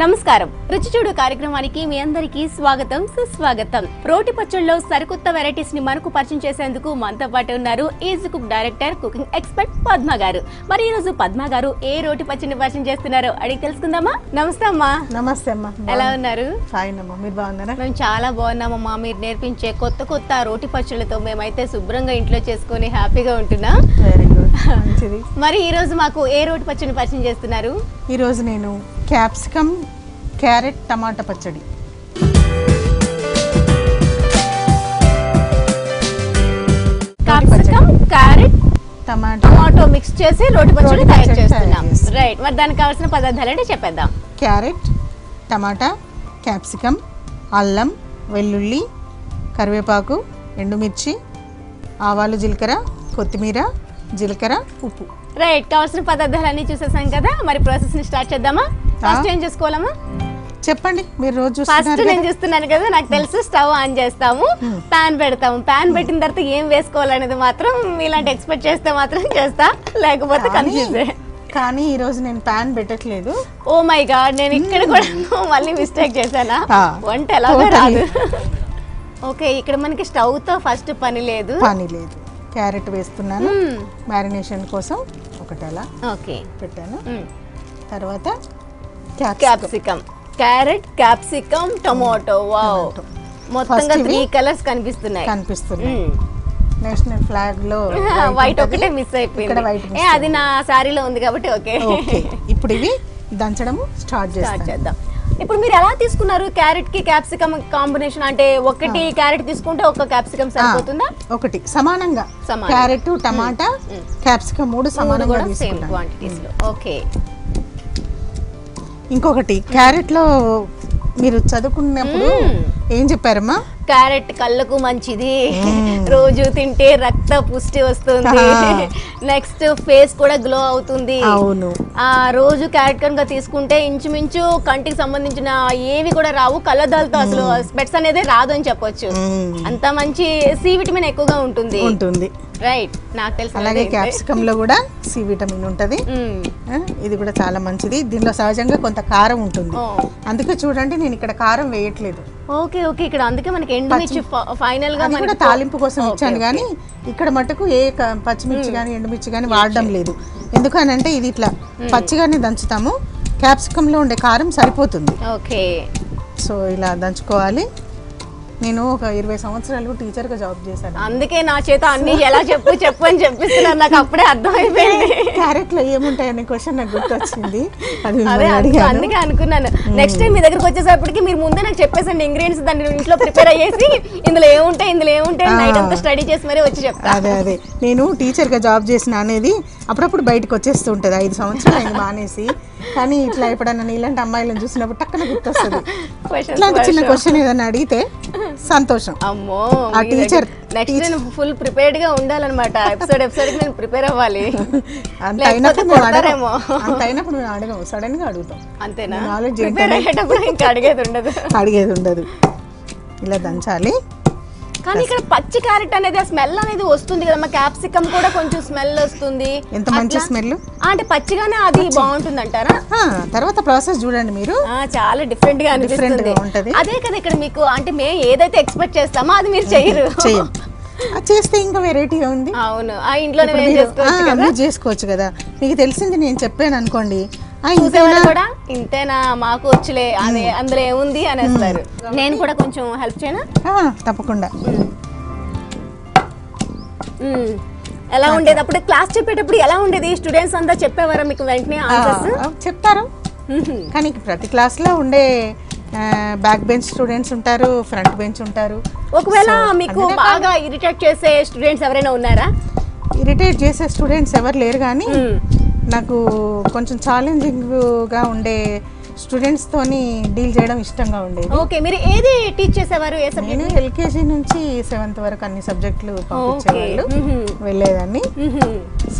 నమస్కారం. రుచి చూడు కార్యక్రమానికి మీ అందరికీ స్వాగతం, సుస్వాగతం. రోటి పచ్చళ్ళలో సరికొత్త వెరైటీస్ ని మనకు పరిచయం చేసేందుకు మనతో పాటు ఉన్నారు easy cook director, cooking expert Padma గారు. మరి ఈ రోజు పద్మ గారు ఏ రోటి పచ్చడిని పరిచయం చేస్తున్నారో అడిగి తెలుసుకుందామా? నమస్తే అమ్మా. నమస్తే అమ్మా. ఎలా ఉన్నారు? ఫైన్ అమ్మా, మీరు బాగున్నారా? మేము చాలా బాగున్నామమ్మా. మీరు నేర్పించే కొత్త కొత్త రోటి పచ్చళ్ళతో మేమైతే శుభ్రంగా ఇంట్లో చేసుకుని హ్యాపీగా ఉంటున్నాం. వెరీ గుడ్, మంచిది. మరి ఈ రోజు మాకు ఏ రోటి పచ్చడిని పరిచయం చేస్తున్నారు? ఈ రోజు నేను క్యాప్సికమ్ క్యారెట్ టమాటా పచ్చడి. క్యాప్సికమ్ క్యారెట్ టమాటో మిక్స్ చేసి రోటి పచ్చడి తయారు చేస్తున్నాం. రైట్, మరి దానికి కావాల్సిన పదార్థాలు అంటే చెప్పేద్దాం. క్యారెట్, టమాటా, క్యాప్సికమ్, అల్లం, వెల్లుల్లి, కరివేపాకు, ఎండుమిర్చి, ఆవాలు, జీలకర్ర, కొత్తిమీర, జీలకర్ర, ఉప్పు. రైట్, కావాల్సిన పదార్థాలన్నీ చూసేసాం కదా. మరి ప్రాసెస్ ని స్టార్ట్ చేద్దామా? ఫస్ట్ ఏం చేసుకోవాలమ్మా? చెప్పండి, మీరు రోజు ఫస్ట్ నేను చూస్తున్నాను కదా, నాకు తెలుసు. స్టవ్ ఆన్ చేస్తాము, ప్యాన్ పెడతాము. ప్యాన్ పెట్టిన తర్వాత ఏం వేసుకోవాలనేది మాత్రం ఇలాంటి ఎక్స్పెక్ట్ చేస్తే మాత్రం చేస్తా, లేకపోతే కన్ఫ్యూజ్. కానీ ఈ రోజు నేను ప్యాన్ పెట్టట్లేదు. ఓ మై గాడ్, నేను ఇక్కడ కూడా మళ్ళీ మిస్టేక్ చేశానా? వంట ఎలాగో రాదు. ఓకే, ఇక్కడ మనకి స్టవ్ తో ఫస్ట్ పని లేదు. క్యారెట్ వేస్తున్నాను మ్యారినేషన్ కోసం. ఒకటి అలా ఓకే పెట్టాను. తర్వాత capsicum, carrot, capsicum, tomato. Wow, మొత్తంగా 3 కలర్స్ కనిపిస్తున్నాయి. నేషనల్ ఫ్లాగ్ లో వైట్ ఒకటే మిస్ అయిపోయింది. అది నా సారీలో ఉంది కాబట్టి ఓకే. ఇప్పుడు ఇవి దంచడం స్టార్ట్ చేద్దాం. ఇప్పుడు మీరు ఎలా తీసుకున్నారు క్యారెట్ కి క్యాప్సికమ్ కాంబినేషన్? అంటే ఒకటి క్యారెట్ తీసుకుంటే ఒక క్యాప్సికమ్ సరిపోతుందా? ఒకటి సమానంగా క్యారెట్, టమాటా, క్యాప్సికమ్ 3 సమానంగా సేమ్ క్వాంటిటీస్ లో. ఓకే. ఇంకొకటి, క్యారెట్ లో మీరు చదువుకున్నప్పుడు ఏం చెప్పారమ్మా? క్యారెట్ కళ్ళకు మంచిది, రోజు తింటే రక్త పుష్టి వస్తుంది, నెక్స్ట్ ఫేస్ కూడా గ్లో అవుతుంది. అవును, ఆ రోజు క్యారెట్ కనుక తీసుకుంటే ఇంచుమించు కంటికి సంబంధించిన ఏవి కూడా రావు, కళ్ళద్దాలతో అసలు స్పెట్స్ అనేది రాదు అని చెప్పొచ్చు. అంత మంచి సి విటమిన్ ఎక్కువగా ఉంటుంది. రైట్, నాకు తెలుసు. అలాగే క్యాప్సికమ్ లో కూడా సి విటమిన్ ఉంటది. ఇది కూడా చాలా మంచిది. దీనిలో సహజంగా కొంత కారం ఉంటుంది, అందుకే చూడండి నేను ఇక్కడ కారం వేయట్లేదు. ఓకే ఓకే, ఇక్కడ అందుకే మనకి ఎండుమిర్చి ఫైనల్ గా కూడా తాలింపు కోసం ఇచ్చాను, కానీ ఇక్కడ మటుకు ఏ పచ్చిమిర్చి కానీ ఎండుమిర్చి కానీ వాడడం లేదు. ఎందుకనంటే ఇది ఇట్లా పచ్చిగానే దంచుతాము, క్యాప్సికమ్ లో ఉండే కారం సరిపోతుంది. ఓకే, సో ఇలా దంచుకోవాలి. నేను ఒక 20 సంవత్సరాలు టీచర్ గా జాబ్ చేశాను, అందుకే నా చేత అన్ని ఎలా చెప్పు అని చెప్పిస్తున్నారు. నాకు అప్పుడే అర్థమైపోయింది క్యారెట్ లో ఏముంటాయనే క్వశ్చన్ నాకు గుర్తొచ్చింది. అందుకే అనుకున్నాను నెక్స్ట్ టైం మీ దగ్గరకు వచ్చేసప్పటికి మీరు ముందే నాకు చెప్పేసండి ఇంగ్రీడియంట్స్, దాన్ని ఇంట్లో ప్రిపేర్ అయ్యేసి ఇందులో ఏముంటాయి నైట్ అంతా స్టడీ చేసి మరీ వచ్చి చెప్తాను. అదే నేను టీచర్ గా జాబ్ చేసిన అనేది అప్పుడప్పుడు బయటకు వచ్చేస్తూ ఉంటది. 5 సంవత్సరాలు అయింది మానేసి, కానీ ఇట్లా ఎప్పుడన్నా ఇలాంటి అమ్మాయిలను చూసినప్పుడు టక్కన గుర్తొస్తుంది. ఇట్లాంటి చిన్న క్వశ్చన్ ఏదన్నా అడిగితే సంతోషం. అమ్మో, ఆ టీచర్ నెక్స్ట్ నేను ఫుల్ ప్రిపేర్డ్ గా ఉండాలన్నమాట. ఎపిసోడ్ కి నేను ప్రిపేర్ అవ్వాలి. అంత అయినప్పుడు మేము అడగము, సడన్ గా అడుగుతాం. అంతేనా? ఇంకా అడిగేది ఉండదు. ఇలా దంచాలి. కానీ ఇక్కడ పచ్చి క్యారెట్ అనేది ఆ స్మెల్ అనేది వస్తుంది కదా, క్యాప్సికమ్ కూడా కొంచెం స్మెల్ వస్తుంది. ఎంత మంచి స్మెల్ అంటే పచ్చిగానే అది బాగుంటుంది అంటారా? తర్వాత ప్రాసెస్ చూడండి మీరు, చాలా డిఫరెంట్ గా అనిపిస్తుంది. అదే కదా ఇక్కడ మీకు, అంటే మేము ఏదైతే ఎక్స్పెక్ట్ చేస్తామో అది మీరు చేయరు. చేస్తే ఇంకా వెరైటీగా ఉంది. అవును, ఆ ఇంట్లోనే చేసుకోవచ్చు కదా. మీకు తెలిసింది నేను చెప్పాను అనుకోండి, ఇంతేనా మాకు వచ్చులే, అదే అందులో ఏముంది అనేస్తారు. నేను కూడా కొంచెం హెల్ప్ చేయనా? తప్పకుండా. ఎలా ఉండేది అప్పుడు క్లాస్ చెప్పేటప్పుడు? ఎలా ఉండేది? స్టూడెంట్స్ అంతా చెప్పేవారా మీకు వెంటనే ఆన్సర్స్? చెప్తారు, కానీ ప్రతి క్లాస్ లో ఉండే బ్యాక్ బెంచ్ స్టూడెంట్స్ ఉంటారు, ఫ్రంట్ బెంచ్ ఉంటారు. ఒకవేళ మీకు బాగా ఇరిటేట్ చేసే స్టూడెంట్స్ ఎవరైనా ఉన్నారా? ఇరిటేట్ చేసే స్టూడెంట్స్ ఎవరు లేరు, కానీ నాకు కొంచెం ఛాలెంజింగ్గా ఉండే స్టూడెంట్స్ తోని డీల్ చేయడం ఇష్టంగా ఉండేది. ఓకే, మీరు ఏది టీచ్ చేసేవారు? నేను ఎల్కేజీ నుంచి 7th వరకు అన్ని సబ్జెక్టులు పంపించేవాళ్ళు, వెళ్ళేదాన్ని.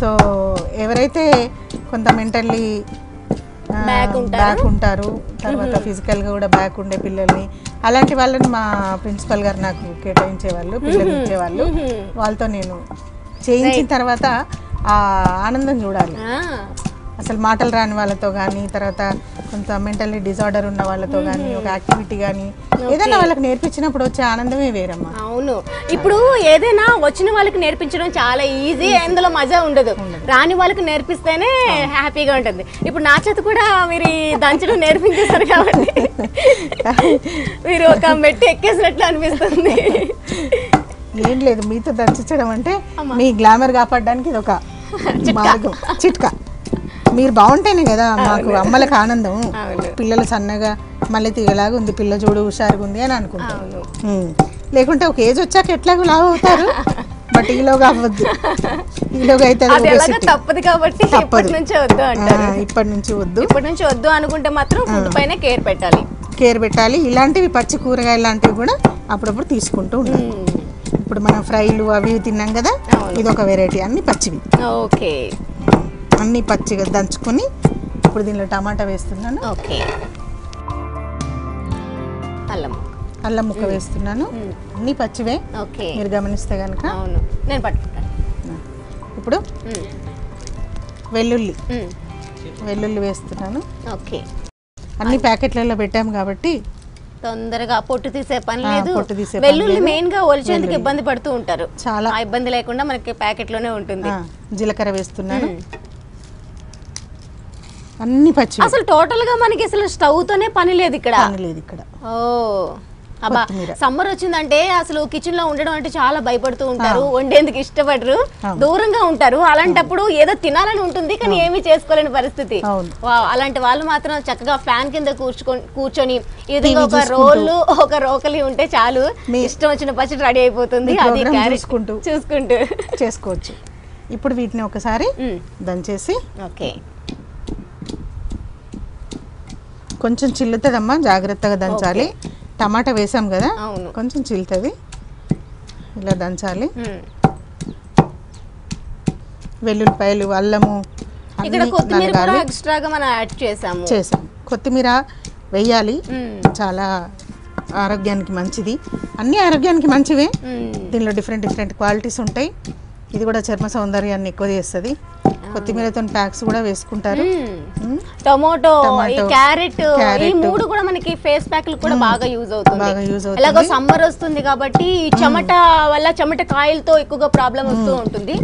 సో ఎవరైతే కొంత మెంటల్లీ బ్యాక్ ఉంటారు, తర్వాత ఫిజికల్ గా కూడా బ్యాక్ ఉండే పిల్లల్ని, అలాంటి వాళ్ళని మా ప్రిన్సిపల్ గారు నాకు కేటాయించేవాళ్ళు, పిల్లలు ఇచ్చేవాళ్ళు. వాళ్ళతో నేను చేయించిన తర్వాత ఆ ఆనందం చూడాలి. అసలు మాటలు రాని వాళ్ళతో కానీ, తర్వాత కొంత మెంటల్లీ డిజార్డర్ ఉన్న వాళ్ళతో కానీ ఒక యాక్టివిటీ కానీ ఏదైనా వాళ్ళకి నేర్పించినప్పుడు వచ్చే ఆనందమే వేరమ్మా. అవును, ఇప్పుడు ఏదైనా వచ్చిన వాళ్ళకి నేర్పించడం చాలా ఈజీ, అందులో మజా ఉండదు. రాని వాళ్ళకి నేర్పిస్తేనే హ్యాపీగా ఉంటుంది. ఇప్పుడు నా చేత కూడా మీరు దంచడం నేర్పించేస్తారు కాబట్టి మీరు ఒక మెట్టు ఎక్కేసినట్లు అనిపిస్తుంది. ఏం లేదు, మీతో దంచడం అంటే మీ గ్లామర్ కాపాడడానికి ఇది ఒక మార్గం, చిట్కా. మీరు బాగుంటేనే కదా మాకు అమ్మలకు ఆనందం. పిల్లలు సన్నగా మళ్ళీ తీగలాగా ఉంది, పిల్ల చూడు హుషారుగా ఉంది అని అనుకుంటారు. లేకుంటే ఒక ఏజ్ వచ్చాక ఎట్లాగో లావు అవుతారు, బట్ ఈలోగా అవ్వద్దు. ఈలోగా అయితే తప్పదు కాబట్టి ఇప్పటి నుంచి వద్దు. ఇప్పటి నుంచి వద్దు అనుకుంటే మాత్రం ఫుడ్ పైన కేర్ పెట్టాలి. ఇలాంటివి పచ్చి కూరగాయలు లాంటివి కూడా అప్పుడప్పుడు తీసుకుంటూ ఉండాలి. ఇప్పుడు మనం ఫ్రైలు అవి తిన్నాం కదా, ఇది ఒక వెరైటీ, అన్ని పచ్చివి. ఓకే, అన్ని పచ్చిగా దంచుకొని ఇప్పుడు దీనిలో టమాటా వేస్తున్నాను. ఓకే, అల్లం ముక్క వేస్తున్నాను. అన్ని పచ్చివే, ఓకే, మీరు గమనిస్తే కనుక. అవును, నేను పట్టుకుంటాను. ఇప్పుడు వెల్లుల్లి వేస్తున్నాను. ఓకే, అన్ని ప్యాకెట్లలో పెట్టాము కాబట్టి తొందరగా పొట్టు తీసే పని లేదు. వెల్లుల్లి మెయిన్ గా ఒలిచేందుకు ఇబ్బంది పడుతూ ఉంటారు, చాలా ఇబ్బంది లేకుండా మనకి ప్యాకెట్ లోనే ఉంటుంది. జీలకర్ర వేస్తున్నాను. అన్ని పచ్చి, అసలు టోటల్ గా మనకి అసలు స్టవ్ తోనే పని లేదు ఇక్కడ. ఓ అబ్బా, సమ్మర్ వచ్చిందంటే అసలు కిచెన్ లో ఉండడం అంటే చాలా భయపడుతూ ఉంటారు, వండేందుకు ఇష్టపడరు, దూరంగా ఉంటారు. అలాంటప్పుడు ఏదో తినాలని ఉంటుంది కానీ ఏమీ చేసుకోలేని పరిస్థితి. అలాంటి వాళ్ళు మాత్రం చక్కగా ఫ్యాన్ కింద కూర్చొని ఈ విధంగా ఒక రోళ్ళు ఒక రోకలి ఉంటే చాలు, ఇష్టం వచ్చిన పచ్చడి రెడీ అయిపోతుంది. అది చూసుకుంటూ చేసుకోవచ్చు. ఇప్పుడు వీటిని ఒకసారి దంచేసి, ఓకే, కొంచెం చిల్లుతుందమ్మా, జాగ్రత్తగా దంచాలి. టమాటా వేసాం కదా, కొంచెం చిల్లుతుంది, ఇలా దంచాలి. వెల్లుల్లిపాయలు, అల్లము చేసాం. కొత్తిమీర వేయాలి, చాలా ఆరోగ్యానికి మంచిది. అన్ని ఆరోగ్యానికి మంచివే, దీనిలో డిఫరెంట్ క్వాలిటీస్ ఉంటాయి. ఇది కూడా చర్మ సౌందర్యాన్ని ఎక్కువ చేస్తుంది. కొత్తిమీరతో ప్యాక్స్ కూడా వేసుకుంటారు. టొమాటో, క్యారెట్, ఈ మూడు కూడా మనకి ఫేస్ ప్యాక్లు కూడా బాగా యూజ్ అవుతుంది. ఎలాగో సమ్మర్ వస్తుంది కాబట్టి చెమట వల్ల చెమట కాయలతో ఎక్కువగా ప్రాబ్లం వస్తూ ఉంటుంది.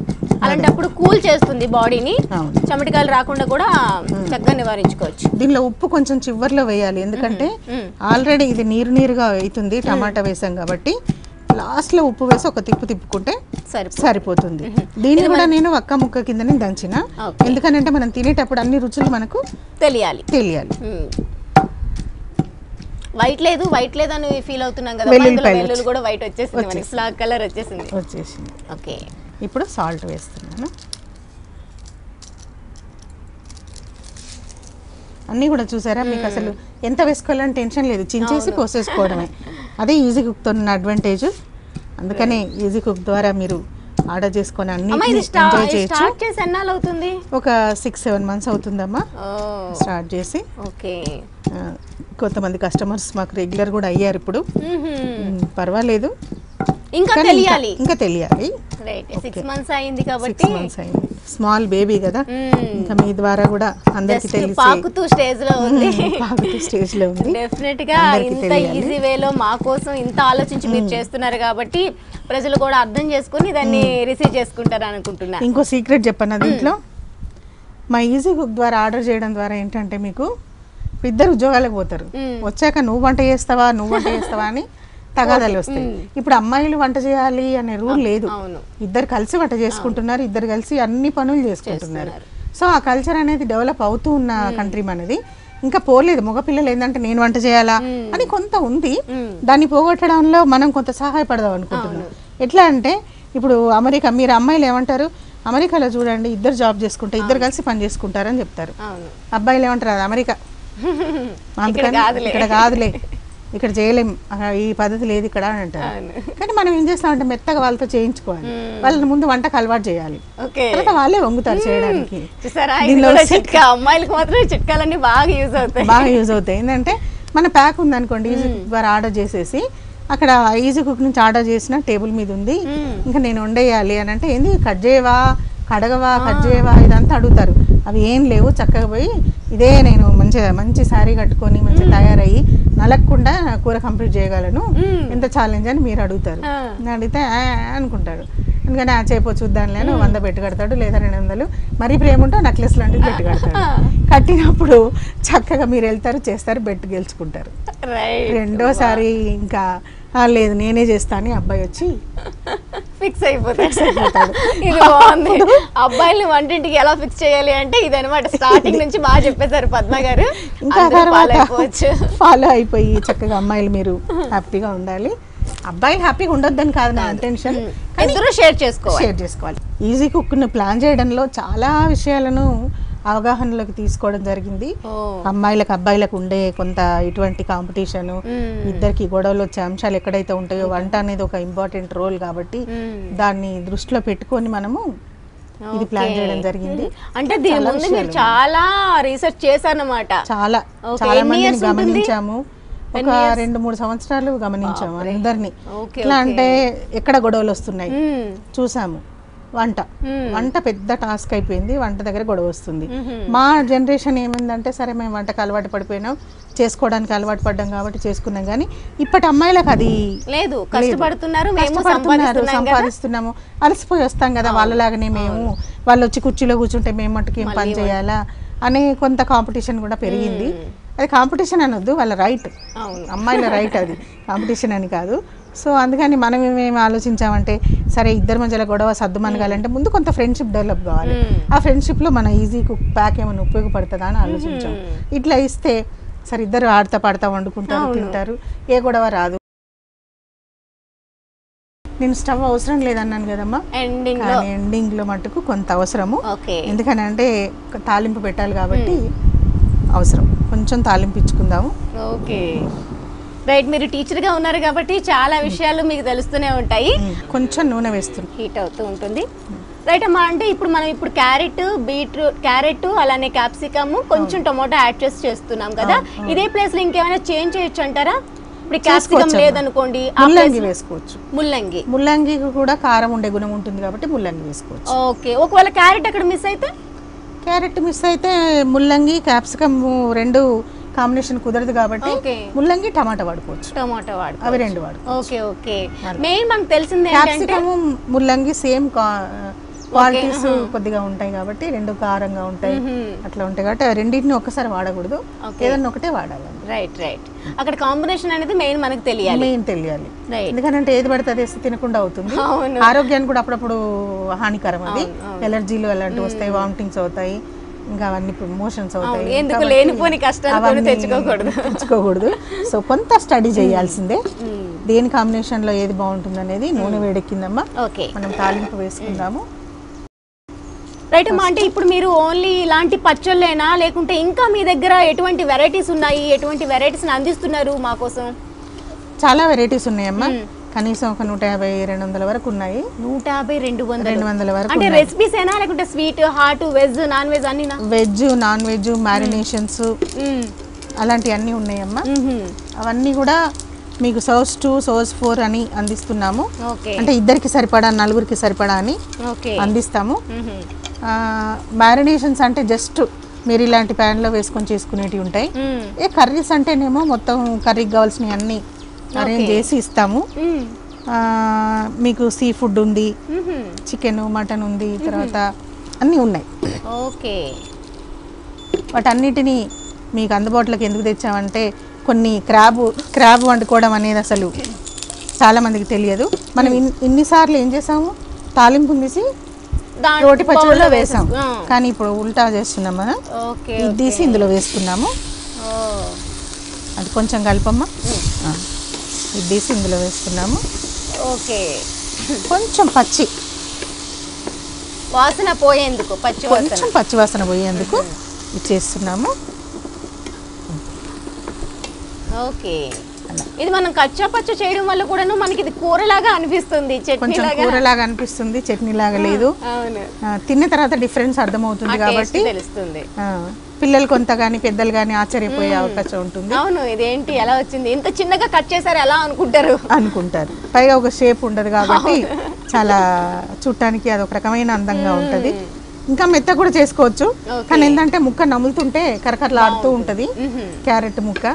అలాంటప్పుడు కూల్ చేస్తుంది బాడీని, చెమటకాయలు రాకుండా కూడా చక్కగా నివారించుకోవచ్చు. దీనిలో ఉప్పు కొంచెం చివర్లో వేయాలి, ఎందుకంటే ఆల్రెడీ ఇది నీరుగా అవుతుంది టమాటా వేసాం కాబట్టి. లాస్ట్ లో ఉప్పు వేసి ఒక తిప్పుకుంటే సరిపోతుంది. దీన్ని కూడా నేను ఒక్క ముక్క కిందనే దంచిన, ఎందుకంటే మనం తినేటప్పుడు అన్ని రుచులు మనకు తెలియాలి. వైట్ లేదు అని ఫీల్ అవుతున్నాం కదా, వెల్లుల్లి కూడా వైట్ వచ్చేసింది, స్లాగ్ కలర్ వచ్చేసింది. ఓకే, ఇప్పుడు సాల్ట్ వేస్తున్నాను. అన్నీ కూడా చూసారా, మీకు అసలు ఎంత వేసుకోవాలని టెన్షన్ లేదు, చించేసి పోసేసుకోవడమే. అదే ఈజీ కుక్తో ఉన్న అడ్వాంటేజ్. అందుకనే ఈజీ కుక్ ద్వారా మీరు ఆర్డర్ చేసుకొని అన్ని ఎంజాయ్ చేయొచ్చు. ఒక 6-7 months అవుతుందమ్మా స్టార్ట్ చేసి. ఓకే, కొంతమంది కస్టమర్స్ మాకు రెగ్యులర్ కూడా అయ్యారు ఇప్పుడు. పర్వాలేదు, ఇంకా తెలియాలి. 6 months అయింది కాబట్టి, స్మాల్ బేబీ కదా, ఇంకా మీ ద్వారా కూడా అందరికి తెలిసి పాకుతూ స్టేజ్ లో ఉంది. డెఫినెట్ గా ఇంత ఈజీ వేలో మా కోసం ఇంత ఆలోచించి మీరు చేస్తున్నారు కాబట్టి ప్రజలు కూడా అర్థం చేసుకుని దాన్ని రిసీవ్ చేసుకుంటారు అనుకుంటున్నా. ఇంకో సీక్రెట్ చెప్పను, దీంట్లో మా ఈజీ కుక్ ద్వారా ఆర్డర్ చేయడం ద్వారా ఏంటంటే మీకు ఇద్దరు ఉద్యోగాలకు పోతారు. వచ్చాక నువ్వు వంట చేస్తావా అని తగాదాలు వస్తాయి. ఇప్పుడు అమ్మాయిలు వంట చేయాలి అనే రూల్ లేదు, ఇద్దరు కలిసి వంట చేసుకుంటున్నారు, ఇద్దరు కలిసి అన్ని పనులు చేసుకుంటున్నారు. సో ఆ కల్చర్ అనేది డెవలప్ అవుతూ ఉన్న కంట్రీ మనది. ఇంకా పోలేదు, మగపిల్లలు ఏంటంటే నేను వంట చేయాలా అని కొంత ఉంది, దాన్ని పోగొట్టడంలో మనం కొంత సహాయపడదాం అనుకుంటున్నాం. ఎట్లా అంటే ఇప్పుడు మీరు అమ్మాయిలు ఏమంటారు, అమెరికాలో చూడండి ఇద్దరు జాబ్ చేసుకుంటే ఇద్దరు కలిసి పని చేసుకుంటారని చెప్తారు. అబ్బాయిలు ఏమంటారు, అది అమెరికా, ఇక్కడ కాదులే, ఇక్కడ చేయలేం, ఈ పద్ధతి లేదు ఇక్కడ అని అంటారు. కానీ మనం ఏం చేస్తామంటే మెత్తగా వాళ్ళతో చేయించుకోవాలి, వాళ్ళని ముందు వంటకు అలవాటు చేయాలి, తర్వాత వాళ్ళే వంగుతారు చేయడానికి. అమ్మాయిలకు మాత్రం చిట్కాలన్నీ బాగా యూజ్ అవుతాయి. ఏంటంటే మన ప్యాక్ ఉంది అనుకోండి, ఈజీ కుక్ ద్వారా ఆర్డర్ చేసేసి అక్కడ ఈజీ కుక్ నుంచి ఆర్డర్ చేసిన టేబుల్ మీద ఉంది, ఇంకా నేను వండేయాలి అని అంటే ఏంది కట్ చేయవా, కడగవా, కట్ చేయవా ఇదంతా అడుగుతారు. అవి ఏం లేవు, చక్కగా పోయి ఇదే నేను మంచి శారీ కట్టుకొని మంచి తయారయ్యి నలగకుండా కూర కంప్లీట్ చేయగలను, ఎంత ఛాలెంజ్ అని మీరు అడుగుతారు. అడిగితే అనుకుంటాడు. ఎందుకంటే చేపో చూద్దాంలే 100 పెట్టి కడతాడు, లేదా 200. మరీ ప్రేమ ఉంటే నెక్లెస్ లాంటిది పెట్టి కడతాడు. కట్టినప్పుడు చక్కగా మీరు వెళ్తారు, చేస్తారు, బెట్ గెలుచుకుంటారు. రెండోసారి ఇంకా లేదు నేనే చేస్తా అని అబ్బాయి వచ్చి ఫిక్స్ అయిపోతాడు. ఇది బాగుంది. అబ్బాయిని వంటింటికి ఎలా ఫిక్స్ చేయాలి అంటే ఇదనమాట. స్టార్టింగ్ నుంచి బాగా చెప్పేశారు పద్మ గారు. ఇంకా ఫాలో అయిపోయి చక్కగా అమ్మాయిలు మీరు హ్యాపీగా ఉండాలి. అబ్బాయిలు హ్యాపీగా ఉండొద్దని కాదు నా ఇంటెన్షన్, షేర్ చేసుకోవాలి. ఈజీ కుక్ను ప్లాన్ చేయడంలో చాలా విషయాలను అవగాహనలోకి తీసుకోవడం జరిగింది. అమ్మాయిలకు అబ్బాయిలకు ఉండే కొంత ఇటువంటి కాంపిటీషన్, ఇద్దరికి గొడవలు వచ్చే అంశాలు ఎక్కడైతే ఉంటాయో, వంట అనేది ఒక ఇంపార్టెంట్ రోల్ కాబట్టి దాన్ని దృష్టిలో పెట్టుకొని మనము ఇది ప్లాన్ చేయడం జరిగింది. అంటే దీని ముందు మీరు చాలా రీసెర్చ్ చేశారన్నమాట. చాలా మందిని గమనించాము. ఒక 2-3 సంవత్సరాలు గమనించాము అందరినీ. ఎట్లా అంటే ఎక్కడ గొడవలు వస్తున్నాయి చూసాము. వంట పెద్ద టాస్క్ అయిపోయింది. వంట దగ్గర గొడవ వస్తుంది. మా జనరేషన్ ఏమైందంటే సరే మేము వంటకు అలవాటు పడిపోయినాం, చేసుకోవడానికి అలవాటు పడ్డాం కాబట్టి చేసుకున్నాం. కానీ ఇప్పటి అమ్మాయిలకు అది లేదు, కష్టపడుతున్నారు, సంపాదిస్తున్నాము, అలసిపోయి వస్తాం కదా వాళ్ళలాగానే మేము. వాళ్ళు వచ్చి కుర్చీలో కూర్చుంటే మేము మట్టుకు ఏం పని చేయాలా అనే కొంత కాంపిటీషన్ కూడా పెరిగింది. అది కాంపిటీషన్ అనొద్దు, వాళ్ళ రైట్, అమ్మాయిల రైట్, అది కాంపిటీషన్ అని కాదు. సో అందుకని మనం ఏమేమి ఆలోచించామంటే సరే ఇద్దరి మధ్యలో గొడవ సర్దుమనగాలంటే ముందు కొంత ఫ్రెండ్షిప్ డెవలప్ కావాలి. ఆ ఫ్రెండ్షిప్లో మన ఈజీ కుక్ ప్యాక్ ఏమైనా ఉపయోగపడుతుందా అని ఆలోచించాం. ఇట్లా ఇస్తే సరే ఇద్దరు ఆడతా పాడతా వండుకుంటారు, తింటారు, ఏ గొడవ రాదు. నేను స్టవ్ అవసరం లేదన్నాను కదమ్మా, ఎండింగ్ లో మట్టుకు కొంత అవసరము. ఎందుకని అంటే తాలింపు పెట్టాలి కాబట్టి అవసరం, కొంచెం తాలింపు ఇచ్చుకుందాము. Okay right. మీరు టీచర్ గా ఉన్నారు కాబట్టి చాలా విషయాలు మీకు తెలుస్తూనే ఉంటాయి. కొంచెం నూనె వేస్తుంది, హీట్ అవుతూ ఉంటుంది. రైట్ అమ్మా. అంటే ఇప్పుడు మనం క్యారెట్ అలానే క్యాప్సికమ్ కొంచెం టొమాటో యాడ్ చేసి చేస్తున్నాం కదా, ఇదే ప్లేస్ లో ఇంకేమైనా చేంజ్ చేయొచ్చు అంటారా? ఇప్పుడు క్యాప్సికమ్ లేదనుకోండి ముల్లంగి వేసుకోవచ్చు. ముల్లంగి కూడా కారం ఉండే గుణం ఉంటుంది కాబట్టి ముల్లంగి వేసుకోవచ్చు. ఓకే. ఒకవేళ క్యారెట్ అక్కడ మిస్ అయితే ముల్లంగి క్యాప్సికమ్ రెండు కాంబినేషన్ కుదరదు కాబట్టి ముల్లంగి టమాటా వాడుకోవచ్చు. అవి రెండు వాడుకోవచ్చు. Okay okay. మెయిన్ మనకు తెలిసింది క్యాప్సికమ్ ముల్లంగి సేమ్ క్వాలిటీస్ కొద్దిగా ఉంటాయి కాబట్టి రెండు కారంగా ఉంటాయి, అట్లా ఉంటాయి కాబట్టి రెండింటిని ఒక్కసారి వాడకూడదు, ఏదన్నా ఒకటే వాడాలి. Right right. అక్కడ కాంబినేషన్ అనేది మెయిన్ మనకు తెలియాలి. ఎందుకంటే ఏది పడితే అది వేస్తే తినకుండా అవుతుంది. ఆరోగ్యానికి కూడా అప్పుడప్పుడు హానికరం, అది ఎలర్జీలు అలాంటివి వస్తాయి, వామిటింగ్స్ అవుతాయి, ఇంకా అవన్నీ మోషన్స్ అవుతాయి. ఎందుకు లేనిపోని కష్టాలు తెచ్చుకోకూడదు. సో కొంత స్టడీ చేయాల్సిందే, దేని కాంబినేషన్ లో ఏది బాగుంటుంది అనేది. నూనె వేడెక్కిందమ్మా, మనం తాలింపు వేసుకుందాము. రైట్ అమ్మా. అంటే ఇప్పుడు మీరు ఓన్లీ ఇలాంటి పచ్చళ్ళేనా లేకుంటే ఇంకా మీ దగ్గర ఎటువంటి వెరైటీస్ ఉన్నాయి, ఎటువంటి వెరైటీస్ అందిస్తున్నారు మా కోసం? చాలా వెరైటీస్ ఉన్నాయమ్మా, కనీసం ఒక 150-200 వరకు ఉన్నాయి. 150-200 వరకు. అంటే రెసిపీస్ ఏనా లేకుంటే sweet, hot, veg, non veg అన్ని? వెజ్, నాన్ వెజ్, మ్యారినేషన్స్ అలాంటివన్నీ ఉన్నాయమ్మా. అవన్నీ కూడా మీకు సోర్స్ 2, సోర్స్ 4 అని అందిస్తున్నాము. అంటే ఇద్దరికి సరిపడా, నలుగురికి సరిపడా అని అందిస్తాము. మ్యారినేషన్స్ అంటే జస్ట్ మీరు ఇలాంటి ప్యాన్లో వేసుకొని చేసుకునేటివి ఉంటాయి. కర్రీస్ అంటేనేమో మొత్తం కర్రీకి కావాల్సినవి అన్నీ అరేంజ్ చేసి ఇస్తాము. మీకు సీ ఫుడ్ ఉంది, చికెన్, మటన్ ఉంది, తర్వాత అన్నీ ఉన్నాయి. ఓకే. వాటన్నిటినీ మీకు అందుబాటులోకి ఎందుకు తెచ్చామంటే కొన్ని క్రాబ్ వండుకోవడం అనేది అసలు చాలామందికి తెలియదు. మనం ఇన్నిసార్లు ఏం చేసాము, తాలింపు తీసి రోటి పచ్చడిలో వేసాం, కానీ ఇప్పుడు ఉల్టా చేస్తున్నాం మనం. ఇది తీసి ఇందులో వేసుకున్నాము, అది కొంచెం కలపమ్మా. ఇది తీసి ఇందులో వేసుకున్నాము. ఓకే. కొంచెం పచ్చి వాసన పోయేందుకు, కొంచెం పచ్చి వాసన పోయేందుకు ఇది చేస్తున్నాము. ఓకే. ఇది మనం కచ్చా పచ్చ చేయడం వల్ల కూడా మనకి ఇది కూరలాగా అనిపిస్తుంది, కొంచెం కూరలాగా అనిపిస్తుంది, చట్నీ లాగా లేదు. తిన్న తర్వాత డిఫరెన్స్ అర్థమవుతుంది కాబట్టి తెలుస్తుంది. పిల్లలు కొంత గానీ పెద్దలు గానీ ఆశ్చర్యపోయే అవకాశం ఉంటుంది. అవును, ఇదేంటి ఎలా వచ్చింది, ఇంత చిన్నగా కట్ చేశారు ఎలా అనుకుంటారు. పైగా ఒక షేప్ ఉండదు కాబట్టి చాలా చూడటానికి అది ఒక రకమైన అందంగా ఉంటది. ఇంకా మెత్త కూడా చేసుకోవచ్చు, కానీ ఏంటంటే ముక్క నములుతుంటే కరకరలాడుతూ ఉంటది క్యారెట్ ముక్క.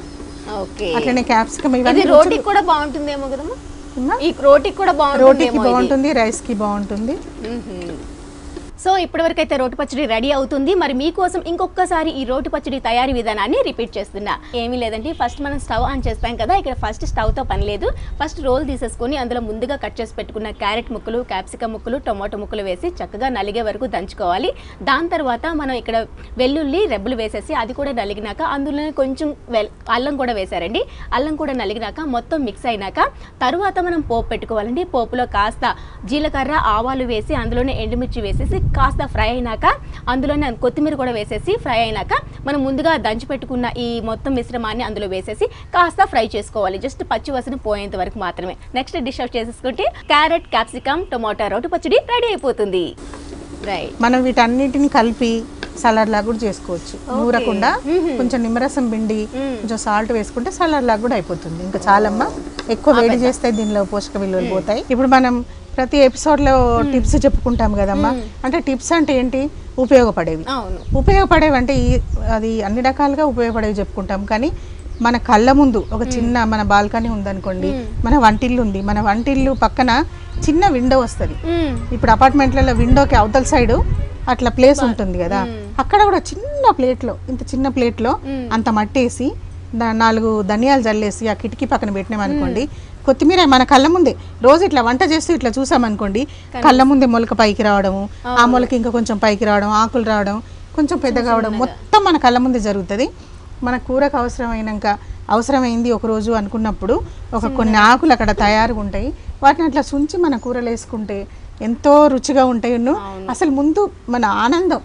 అట్లనే క్యాప్సికమ్ ఇవన్నీ రోటీకి కూడా బాగుంటుందేమో కదమ్మా, ఈ రోటీకి కూడా రోటీకి బాగుంటుంది, రైస్ కి బాగుంటుంది. సో ఇప్పటివరకు అయితే రోటి పచ్చడి రెడీ అవుతుంది. మరి మీకోసం ఇంకొకసారి ఈ రోటి పచ్చడి తయారీ విధానాన్ని రిపీట్ చేస్తున్నా. ఏమీ లేదండి, ఫస్ట్ మనం స్టవ్ ఆన్ చేస్తాం కదా, ఇక్కడ ఫస్ట్ స్టవ్తో పని లేదు. ఫస్ట్ రోల్ తీసేసుకొని అందులో ముందుగా కట్ చేసి పెట్టుకున్న క్యారెట్ ముక్కలు, క్యాప్సికమ్ ముక్కలు, టొమాటో ముక్కలు వేసి చక్కగా నలిగే వరకు దంచుకోవాలి. దాని తర్వాత మనం ఇక్కడ వెల్లుల్లి రెబ్బలు వేసేసి అది కూడా నలిగినాక అందులోనే కొంచెం అల్లం కూడా వేసారండి. అల్లం కూడా నలిగినాక మొత్తం మిక్స్ అయినాక తరువాత మనం పోపు పెట్టుకోవాలండి. పోపులో కాస్త జీలకర్ర, ఆవాలు వేసి అందులోనే ఎండుమిర్చి వేసేసి కాస్త ఫ్రై అయినాక అందులోనే కొత్తిమీర కూడా వేసేసి ఫ్రై అయినాక మనం ముందుగా దంచి పెట్టుకున్న ఈ మొత్తం మిశ్రమాన్ని అందులో వేసేసి కాస్త ఫ్రై చేసుకోవాలి. జస్ట్ పచ్చి వాసన పోయేంత వరకు మాత్రమే. నెక్స్ట్ డిష్ అవుట్ చేసేసుకుంటే క్యారెట్, క్యాప్సికమ్, టొమాటో రోటి పచ్చడి రెడీ అయిపోతుంది. రైట్, మనం వీటన్నిటిని కలిపి సలాడ్ లాగా కూడా చేసుకోవచ్చు. నూరకుండా కొంచెం నిమ్మరసం పిండి కొంచెం సాల్ట్ వేసుకుంటే సలాడ్ లాగా కూడా అయిపోతుంది. ఇంకా చాలమ్మా, ఎక్కువ వేడి చేస్తే దీనిలో పోషక విలువలు పోతాయి. ఇప్పుడు మనం ప్రతి ఎపిసోడ్లో టిప్స్ చెప్పుకుంటాం కదమ్మా. అంటే టిప్స్ అంటే ఏంటి? ఉపయోగపడేవి. ఉపయోగపడేవి అంటే అది అన్ని రకాలుగా ఉపయోగపడేవి చెప్పుకుంటాం. కానీ మన కళ్ళ ముందు ఒక చిన్న మన బాల్కనీ ఉందనుకోండి, మన వంటిల్లు ఉంది, మన వంటిల్లు పక్కన చిన్న విండో వస్తుంది. ఇప్పుడు అపార్ట్మెంట్లలో విండోకి అవతల సైడ్ అట్లా ప్లేస్ ఉంటుంది కదా, అక్కడ కూడా చిన్న ప్లేట్లో, ఇంత చిన్న ప్లేట్లో అంత మట్టేసి 4 ధనియాలు జల్లేసి ఆ కిటికీ పక్కన పెట్టినామనుకోండి, కొత్తిమీర మన కళ్ళ ముందే రోజు ఇట్లా వంట చేస్తూ ఇట్లా చూసామనుకోండి, కళ్ళ ముందే మొలక పైకి రావడము, ఆ మొలక ఇంకా కొంచెం పైకి రావడం, ఆకులు రావడం, కొంచెం పెద్దగా అవడం, మొత్తం మన కళ్ళ ముందే జరుగుతుంది. మన కూరకు అవసరమైంది ఒకరోజు అనుకున్నప్పుడు కొన్ని ఆకులు అక్కడ తయారుగా ఉంటాయి, వాటిని అట్లా సుంచి మన కూరలు వేసుకుంటే ఎంతో రుచిగా ఉంటాయి. అసలు ముందు మన ఆనందం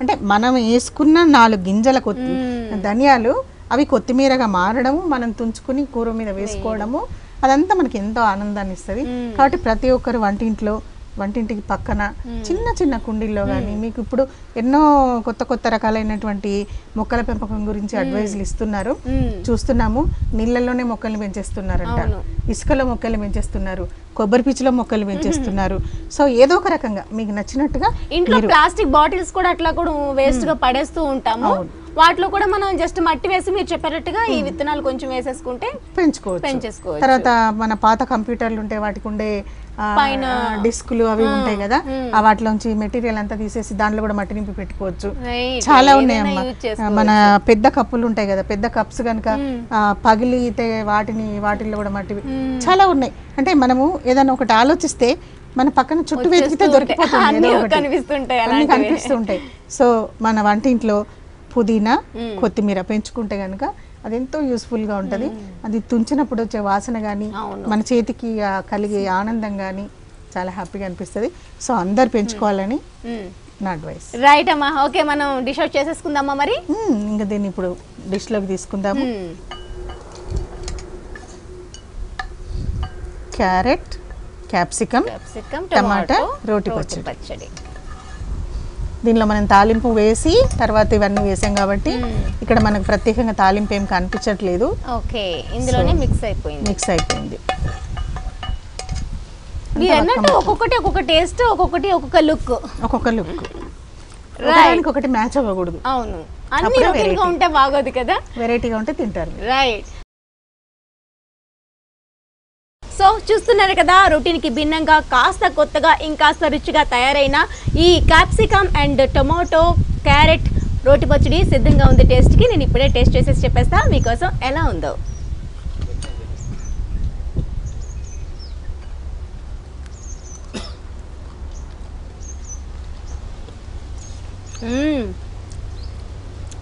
అంటే మనం వేసుకున్న 4 గింజల ధనియాలు అవి కొత్తిమీరగా మారడము, మనం తుంచుకుని కూర మీద వేసుకోవడము, అదంతా మనకి ఎంతో ఆనందాన్ని ఇస్తుంది. కాబట్టి ప్రతి ఒక్కరు వంటింటికి పక్కన చిన్న చిన్న కుండీల్లో కానీ, మీకు ఇప్పుడు ఎన్నో కొత్త రకాలైనటువంటి మొక్కల పెంపకం గురించి అడ్వైజులు ఇస్తున్నారు, చూస్తున్నాము. నీళ్ళల్లోనే మొక్కల్ని పెంచేస్తున్నారంట, ఇసుకలో మొక్కల్ని పెంచేస్తున్నారు, కొబ్బరి పీచులో మొక్కలు పెంచేస్తున్నారు. సో ఏదో ఒక రకంగా మీకు నచ్చినట్టుగా. ఇంట్లో ప్లాస్టిక్ బాటిల్స్ కూడా అట్లా కూడా వేస్ట్ గా పడేస్తూ ఉంటాము, వాటిలో కూడా మనం జస్ట్ మట్టి వేసి మీరు చెప్పినట్టుగా ఈ విత్తనాలు కొంచెం వేసేసుకుంటే పెంచేసుకోవచ్చు. తర్వాత మన పాత కంప్యూటర్లు ఉంటే వాటికి ఉండే పైన డిస్కులు అవి ఉంటాయి కదా, వాటిలోంచి మెటీరియల్ అంతా తీసేసి దాంట్లో కూడా మట్టి నింపి పెట్టుకోవచ్చు. చాలా ఉన్నాయమ్మా. మన పెద్ద కప్పులు ఉంటాయి కదా, పెద్ద కప్స్ కనుక పగిలితే వాటిల్లో కూడా మట్టి చాలా ఉన్నాయి. అంటే మనము ఏదైనా ఒకటి ఆలోచిస్తే మన పక్కన చుట్టూ వెతికితే దొరికిపోతుంది, కనిపిస్తుంటాయి. సో మన వంటింట్లో పుదీనా, కొత్తిమీర పెంచుకుంటే కనుక అది ఎంతో యూస్ఫుల్గా ఉంటుంది. అది తుంచినప్పుడు వచ్చే వాసన కానీ, మన చేతికి కలిగే ఆనందం కానీ చాలా హ్యాపీగా అనిపిస్తుంది. సో అందరు పెంచుకోవాలని నా అడ్వైస్. రైట్ అమ్మా, ఓకే, మనం డిష్ అవుట్ చేసేసుకుందామా మరి? ఇంకా దీన్ని ఇప్పుడు డిష్లోకి తీసుకుందాము. క్యారెట్, క్యాప్సికమ్, టమాటా రోటి పచ్చడి. దీనిలో మనం తాలింపు వేసి తర్వాత ఇవన్నీ వేసాం కాబట్టి ఇక్కడ మనకు ప్రత్యేకంగా తాలింపు ఏం కనిపించట్లేదు. ఓకే, ఇందులోనే మిక్స్ అయిపోయింది. మీరు అన్నట్టు ఒక్కొక్క టేస్ట్, ఒక్కొక్క లుక్, ఒకటి మ్యాచ్ అవ్వకూడదు. అవును, అన్ని రొటీన్గా ఉంటే బాగోదు కదా, వెరైటీగా ఉంటే తింటారు. రైట్. సో చూస్తున్నారు కదా, రొటీన్కి భిన్నంగా కాస్త కొత్తగా ఇంకాస్త రుచిగా తయారైన ఈ క్యాప్సికమ్ అండ్ టొమాటో క్యారెట్ రోటి పచ్చడి సిద్ధంగా ఉంది టేస్ట్కి. నేను ఇప్పుడే టేస్ట్ చేసేసి చెప్పేస్తా మీకోసం ఎలా ఉందో.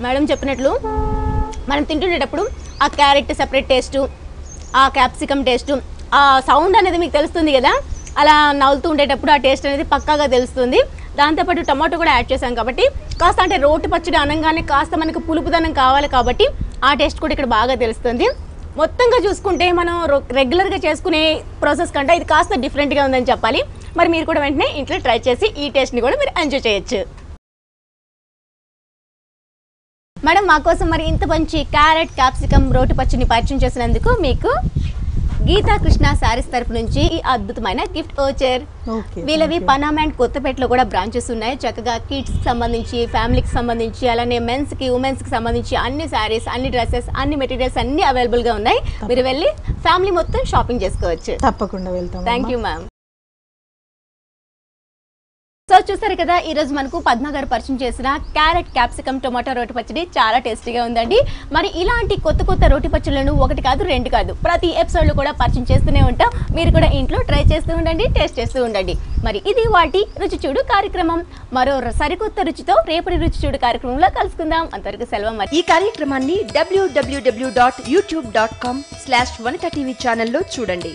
మేడం చెప్పినట్లు మనం తింటుండేటప్పుడు ఆ క్యారెట్ సెపరేట్ టేస్టు, ఆ క్యాప్సికమ్ టేస్టు, ఆ సౌండ్ అనేది మీకు తెలుస్తుంది కదా, అలా నవ్వుతూ ఉండేటప్పుడు ఆ టేస్ట్ అనేది పక్కాగా తెలుస్తుంది. దాంతోపాటు టమాటో కూడా యాడ్ చేసాం కాబట్టి కాస్త అంటే రోటి పచ్చడి అనగానే కాస్త మనకు పులుపుదనం కావాలి కాబట్టి ఆ టేస్ట్ కూడా ఇక్కడ బాగా తెలుస్తుంది. మొత్తంగా చూసుకుంటే మనం రెగ్యులర్గా చేసుకునే ప్రాసెస్ కంటే ఇది కాస్త డిఫరెంట్గా ఉందని చెప్పాలి. మరి మీరు కూడా వెంటనే ఇంట్లో ట్రై చేసి ఈ టేస్ట్ని కూడా మీరు ఎంజాయ్ చేయొచ్చు. మేడం మా కోసం మరి ఇంత మంచి క్యారెట్ క్యాప్సికమ్ రోటి పచ్చడిని పరిచయం చేసినందుకు మీకు గీతా కృష్ణ శారీస్ తరపు నుంచి ఈ అద్భుతమైన గిఫ్ట్ ఓచర్. వీళ్ళవి పనామా అండ్ కొత్తపేటలో కూడా బ్రాంచెస్ ఉన్నాయి. చక్కగా కిడ్స్ సంబంధించి, ఫ్యామిలీకి సంబంధించి, అలానే మెన్స్ కి, ఉమెన్స్ కి సంబంధించి అన్ని శారీస్, అన్ని డ్రెస్సెస్, అన్ని మెటీరియల్స్ అన్ని అవైలబుల్ గా ఉన్నాయి. మీరు వెళ్ళి ఫ్యామిలీ మొత్తం షాపింగ్ చేసుకోవచ్చు. తప్పకుండా వెళ్తాం. Thank you ma'am. సో చూసారు కదా, ఈ రోజు మనకు పద్మ గారు పరిచయం చేసిన క్యారెట్ క్యాప్సికమ్ టొమాటో రోటి పచ్చడి చాలా టేస్టీగా ఉందండి. మరి ఇలాంటి కొత్త కొత్త రోటి పచ్చళ్ళను ఒకటి కాదు, రెండు కాదు, ప్రతి ఎపిసోడ్ లో కూడా పరిచయం చేస్తూనే ఉంటాం. మీరు కూడా ఇంట్లో ట్రై చేస్తూ ఉండండి, టేస్ట్ చేస్తూ ఉండండి. మరి ఇది వాటి రుచి చూడు కార్యక్రమం. మరో సరికొత్త రుచితో రేపటి రుచి చూడు కార్యక్రమంలో కలుసుకుందాం. అంతవరకు సెలవు. ఈ కార్యక్రమాన్ని www.youtube.com/vanitaTV ఛానల్లో చూడండి.